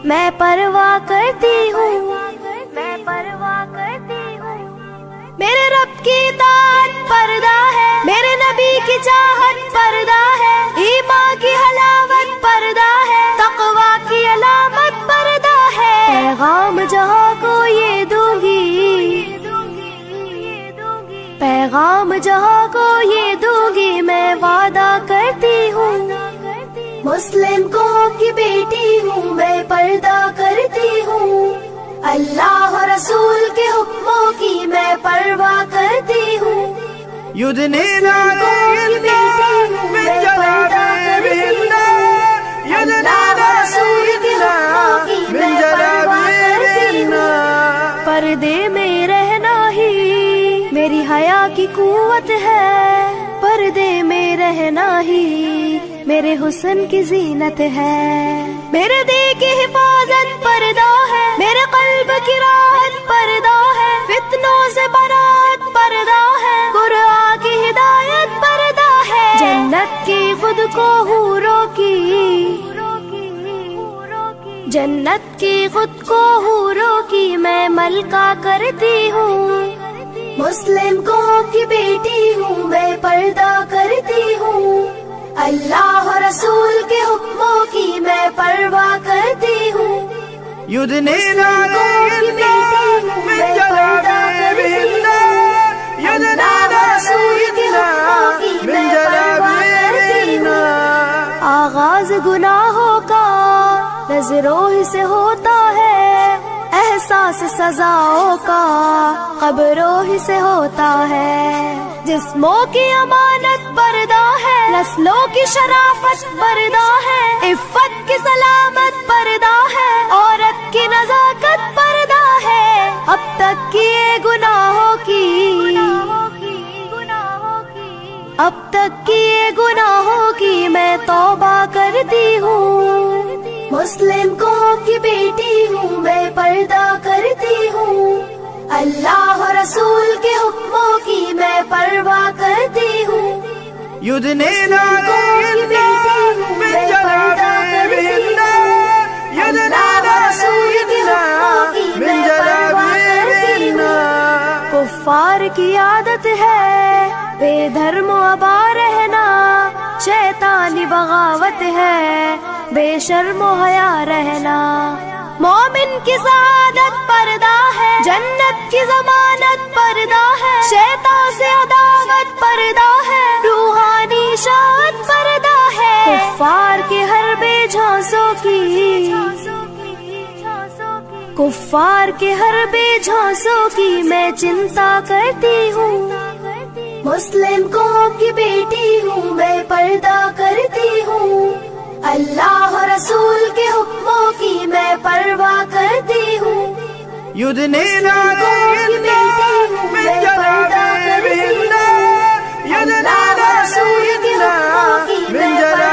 میں پرواہ کرتی ہوں، میں پرواہ کرتی ہوں۔ میرے رب کی اطاعت پردہ ہے، میرے نبی کی چاہت پردہ ہے، ایمان کی حلاوت پردہ ہے، تقوی کی علامت پردہ ہے۔ پیغام جہاں کو یہ دوں گی، پیغام جہاں کو یہ دوں گی، میں وعدہ کرتی ہوں۔ مسلم قوم کی بیٹی ہوں، میں پردہ کرتی ہوں، اللہ اور رسول کے حکموں کی میں پرواہ کرتی ہوں۔ يدنين عليهن من جلابيبهن يدنين عليهن من جلابيبهن۔ پردے میں رہنا ہی میری حیا کی قوت ہے، پردے میں رہنا ہی میرے حسن کی زینت ہے۔ میرے دل کی حفاظت پردہ ہے، میرے قلب کی راحت پردہ ہے، فتنوں سے برات پردہ ہے، قرآن کی ہدایت پردہ ہے۔ جنت کی خود کو حوروں کی، جنت کی خود کو حوروں کی میں ملکہ کرتی ہوں۔ مسلم قوم کی بیٹی ہوں، میں پردہ کرتی ہوں، اللہ اور رسول کے حکموں کی میں پرواہ کرتی ہوں۔ يدنين عليهن من جلابيبهن يدنين عليهن من جلابيبهن۔ آغاز گناہوں کا نظروں ہی سے ہوتا ہے، احساس سزاؤں کا قبروں ہی سے ہوتا ہے۔ جسموں کی امانت پردہ ہے، نسلوں کی شرافت پردہ ہے، عفت کی سلامت پردہ ہے، عورت کی نزاکت پردہ ہے۔ اب تک کیے گناہوں کی، اب تک کیے گناہوں کی میں توبہ کرتی ہوں۔ مسلم قوم کی بیٹی ہوں، میں پردہ کرتی ہوں، اللہ اور رسول کے حکموں کی میں پرواہ کرتی ہوں۔ يدنين عليهن من جلابيبهن يدنين عليهن من جلابيبهن۔ کفار کی عادت ہے بے دھرم و ابا رہنا، شیطانی بغاوت ہے بے شرم و حیا رہنا۔ مومن کی سعادت پردہ ہے، جنت کی ضمانت پردہ ہے، شیطان سے عداوت پردہ ہے، روحانی شاد پردہ ہے۔ کفار کے ہر بے جھانسوں کی، کفار کے ہر بے جھانسوں کی میں چنتا کرتی ہوں۔ مسلم قوم کی بیٹی ہوں، میں پردہ کرتی ہوں، اللہ اور رسول کے حکموں کی میں پرواہ کرتی ہوں۔ يدنين عليهن من جلابيبهن يدنين عليهن من جلابيبهن۔